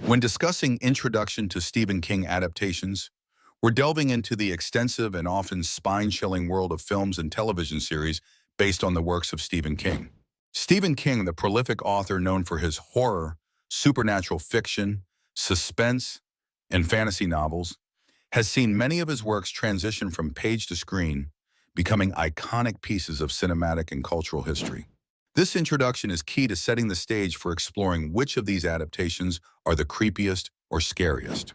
When discussing Introduction to Stephen King adaptations, we're delving into the extensive and often spine-chilling world of films and television series based on the works of Stephen King. Stephen King, the prolific author known for his horror, supernatural fiction, suspense, and fantasy novels, has seen many of his works transition from page to screen, becoming iconic pieces of cinematic and cultural history. This introduction is key to setting the stage for exploring which of these adaptations are the creepiest or scariest.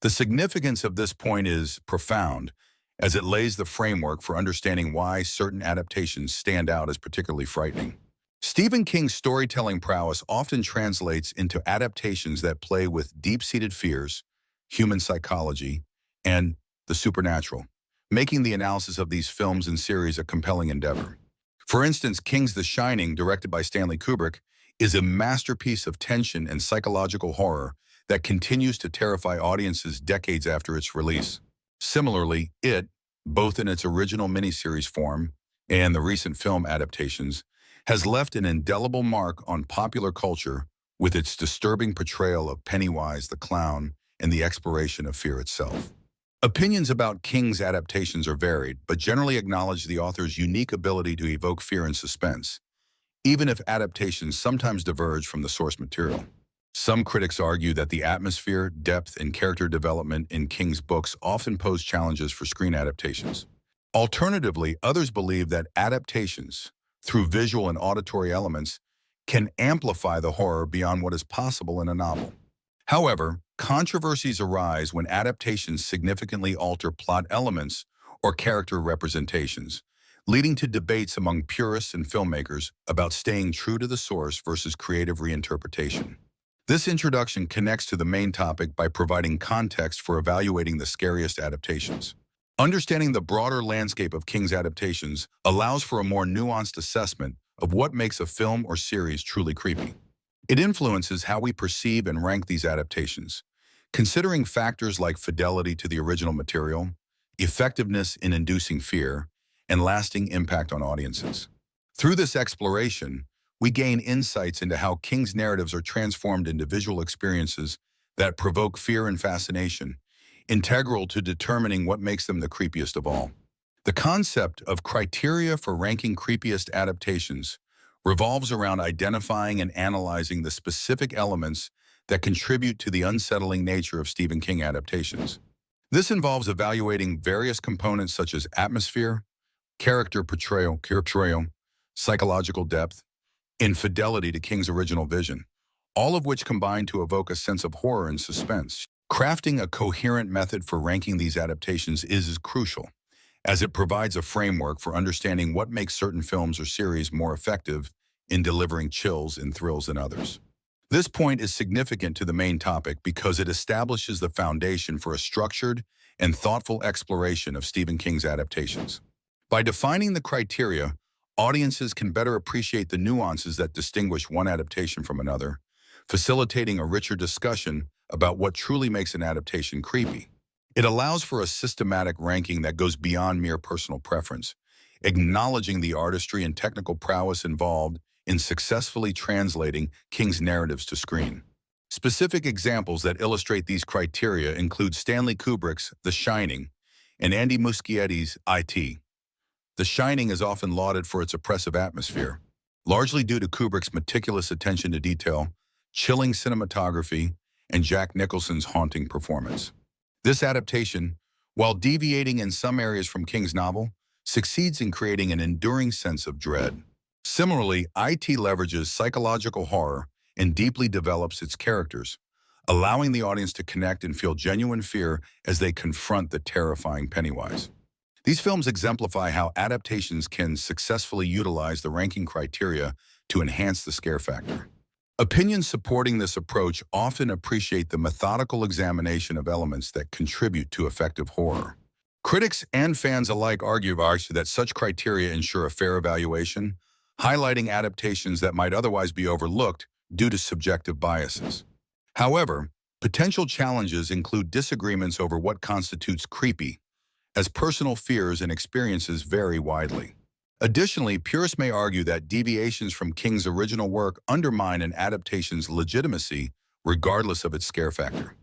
The significance of this point is profound, as it lays the framework for understanding why certain adaptations stand out as particularly frightening. Stephen King's storytelling prowess often translates into adaptations that play with deep-seated fears, human psychology, and the supernatural, making the analysis of these films and series a compelling endeavor. For instance, King's The Shining, directed by Stanley Kubrick, is a masterpiece of tension and psychological horror that continues to terrify audiences decades after its release. Similarly, It, both in its original miniseries form and the recent film adaptations, has left an indelible mark on popular culture with its disturbing portrayal of Pennywise the clown and the exploration of fear itself. Opinions about King's adaptations are varied, but generally acknowledge the author's unique ability to evoke fear and suspense, even if adaptations sometimes diverge from the source material. Some critics argue that the atmosphere, depth, and character development in King's books often pose challenges for screen adaptations. Alternatively, others believe that adaptations, through visual and auditory elements, can amplify the horror beyond what is possible in a novel. However, controversies arise when adaptations significantly alter plot elements or character representations, leading to debates among purists and filmmakers about staying true to the source versus creative reinterpretation. This introduction connects to the main topic by providing context for evaluating the scariest adaptations. Understanding the broader landscape of King's adaptations allows for a more nuanced assessment of what makes a film or series truly creepy. It influences how we perceive and rank these adaptations, considering factors like fidelity to the original material, effectiveness in inducing fear, and lasting impact on audiences. Through this exploration, we gain insights into how King's narratives are transformed into visual experiences that provoke fear and fascination, integral to determining what makes them the creepiest of all. The concept of criteria for ranking creepiest adaptations revolves around identifying and analyzing the specific elements that contribute to the unsettling nature of Stephen King adaptations. This involves evaluating various components such as atmosphere, character portrayal, psychological depth, and fidelity to King's original vision, all of which combine to evoke a sense of horror and suspense. Crafting a coherent method for ranking these adaptations is crucial, as it provides a framework for understanding what makes certain films or series more effective in delivering chills and thrills than others. This point is significant to the main topic because it establishes the foundation for a structured and thoughtful exploration of Stephen King's adaptations. By defining the criteria, audiences can better appreciate the nuances that distinguish one adaptation from another, facilitating a richer discussion about what truly makes an adaptation creepy. It allows for a systematic ranking that goes beyond mere personal preference, acknowledging the artistry and technical prowess involved in successfully translating King's narratives to screen. Specific examples that illustrate these criteria include Stanley Kubrick's The Shining and Andy Muschietti's IT. The Shining is often lauded for its oppressive atmosphere, largely due to Kubrick's meticulous attention to detail, chilling cinematography, and Jack Nicholson's haunting performance. This adaptation, while deviating in some areas from King's novel, succeeds in creating an enduring sense of dread. Similarly, IT leverages psychological horror and deeply develops its characters, allowing the audience to connect and feel genuine fear as they confront the terrifying Pennywise. These films exemplify how adaptations can successfully utilize the ranking criteria to enhance the scare factor. Opinions supporting this approach often appreciate the methodical examination of elements that contribute to effective horror. Critics and fans alike argue that such criteria ensure a fair evaluation, highlighting adaptations that might otherwise be overlooked due to subjective biases. However, potential challenges include disagreements over what constitutes creepy, as personal fears and experiences vary widely. Additionally, purists may argue that deviations from King's original work undermine an adaptation's legitimacy regardless of its scare factor.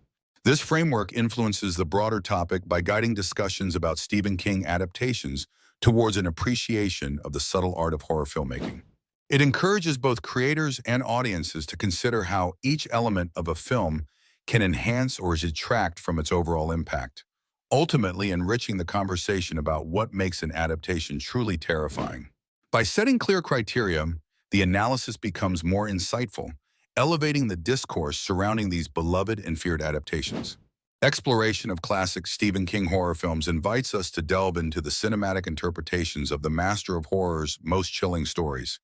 This framework influences the broader topic by guiding discussions about Stephen King adaptations towards an appreciation of the subtle art of horror filmmaking. It encourages both creators and audiences to consider how each element of a film can enhance or detract from its overall impact, ultimately enriching the conversation about what makes an adaptation truly terrifying. By setting clear criteria, the analysis becomes more insightful, elevating the discourse surrounding these beloved and feared adaptations. Exploration of classic Stephen King horror films invites us to delve into the cinematic interpretations of the master of horror's most chilling stories,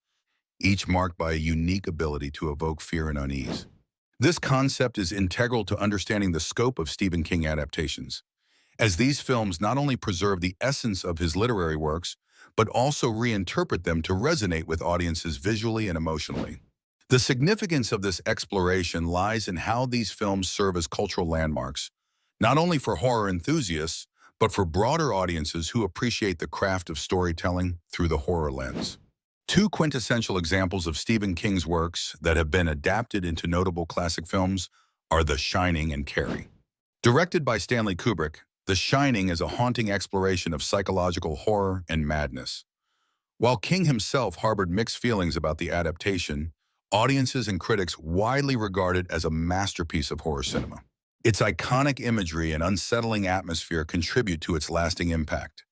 each marked by a unique ability to evoke fear and unease. This concept is integral to understanding the scope of Stephen King adaptations, as these films not only preserve the essence of his literary works, but also reinterpret them to resonate with audiences visually and emotionally. The significance of this exploration lies in how these films serve as cultural landmarks, not only for horror enthusiasts, but for broader audiences who appreciate the craft of storytelling through the horror lens. Two quintessential examples of Stephen King's works that have been adapted into notable classic films are The Shining and Carrie. Directed by Stanley Kubrick, The Shining is a haunting exploration of psychological horror and madness. While King himself harbored mixed feelings about the adaptation, audiences and critics widely regard it as a masterpiece of horror cinema. Its iconic imagery and unsettling atmosphere contribute to its lasting impact.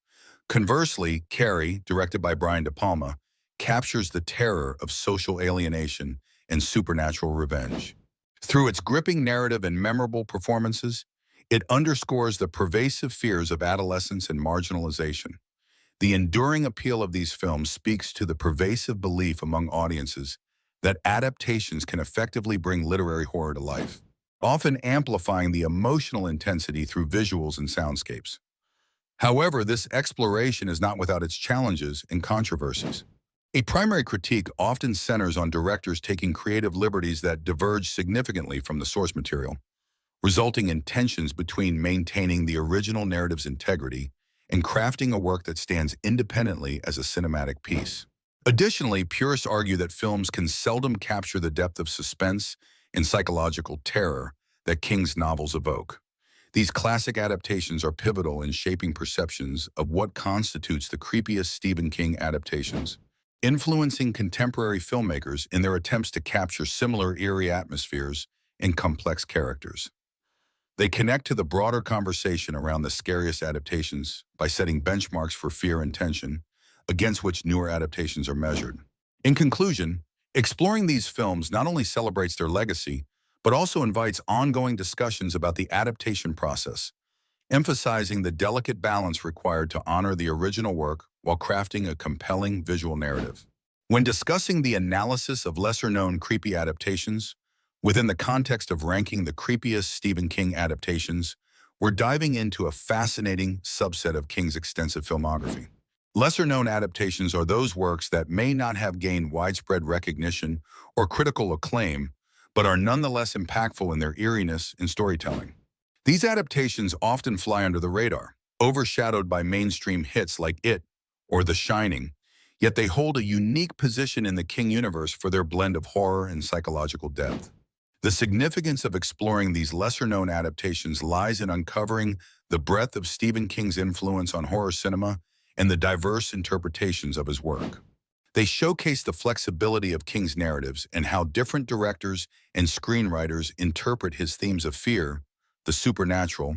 Conversely, Carrie, directed by Brian De Palma, captures the terror of social alienation and supernatural revenge. Through its gripping narrative and memorable performances, it underscores the pervasive fears of adolescence and marginalization. The enduring appeal of these films speaks to the pervasive belief among audiences that adaptations can effectively bring literary horror to life, often amplifying the emotional intensity through visuals and soundscapes. However, this exploration is not without its challenges and controversies. A primary critique often centers on directors taking creative liberties that diverge significantly from the source material, resulting in tensions between maintaining the original narrative's integrity and crafting a work that stands independently as a cinematic piece. Additionally, purists argue that films can seldom capture the depth of suspense and psychological terror that King's novels evoke. These classic adaptations are pivotal in shaping perceptions of what constitutes the creepiest Stephen King adaptations, influencing contemporary filmmakers in their attempts to capture similar eerie atmospheres and complex characters. They connect to the broader conversation around the scariest adaptations by setting benchmarks for fear and tension, against which newer adaptations are measured. In conclusion, exploring these films not only celebrates their legacy, but also invites ongoing discussions about the adaptation process, emphasizing the delicate balance required to honor the original work while crafting a compelling visual narrative. When discussing the analysis of lesser-known creepy adaptations, within the context of ranking the creepiest Stephen King adaptations, we're diving into a fascinating subset of King's extensive filmography. Lesser-known adaptations are those works that may not have gained widespread recognition or critical acclaim, but are nonetheless impactful in their eeriness and storytelling. These adaptations often fly under the radar, overshadowed by mainstream hits like It or The Shining, yet they hold a unique position in the King universe for their blend of horror and psychological depth. The significance of exploring these lesser-known adaptations lies in uncovering the breadth of Stephen King's influence on horror cinema and the diverse interpretations of his work. They showcase the flexibility of King's narratives and how different directors and screenwriters interpret his themes of fear, the supernatural,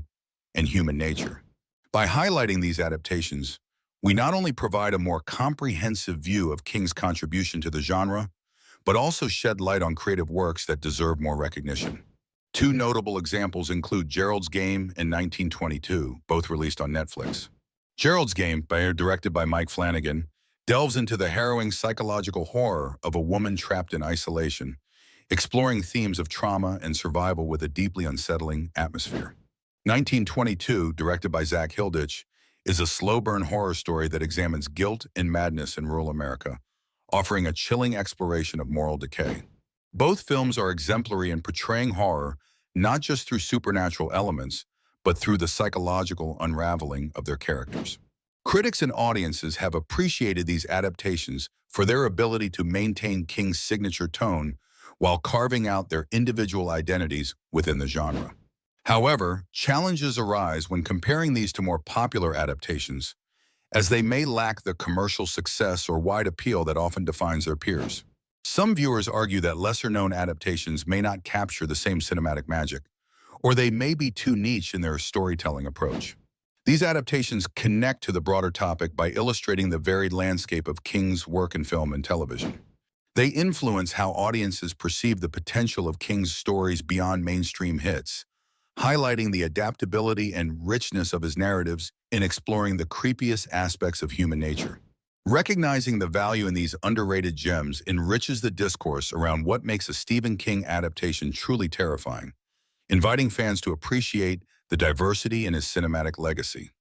and human nature. By highlighting these adaptations, we not only provide a more comprehensive view of King's contribution to the genre, but also shed light on creative works that deserve more recognition. Two notable examples include Gerald's Game and 1922, both released on Netflix. Gerald's Game, directed by Mike Flanagan, delves into the harrowing psychological horror of a woman trapped in isolation, exploring themes of trauma and survival with a deeply unsettling atmosphere. 1922, directed by Zach Hilditch, is a slow-burn horror story that examines guilt and madness in rural America, offering a chilling exploration of moral decay. Both films are exemplary in portraying horror not just through supernatural elements, but through the psychological unraveling of their characters. Critics and audiences have appreciated these adaptations for their ability to maintain King's signature tone while carving out their individual identities within the genre. However, challenges arise when comparing these to more popular adaptations, as they may lack the commercial success or wide appeal that often defines their peers. Some viewers argue that lesser-known adaptations may not capture the same cinematic magic, or they may be too niche in their storytelling approach. These adaptations connect to the broader topic by illustrating the varied landscape of King's work in film and television. They influence how audiences perceive the potential of King's stories beyond mainstream hits, highlighting the adaptability and richness of his narratives in exploring the creepiest aspects of human nature. Recognizing the value in these underrated gems enriches the discourse around what makes a Stephen King adaptation truly terrifying, inviting fans to appreciate the diversity in his cinematic legacy.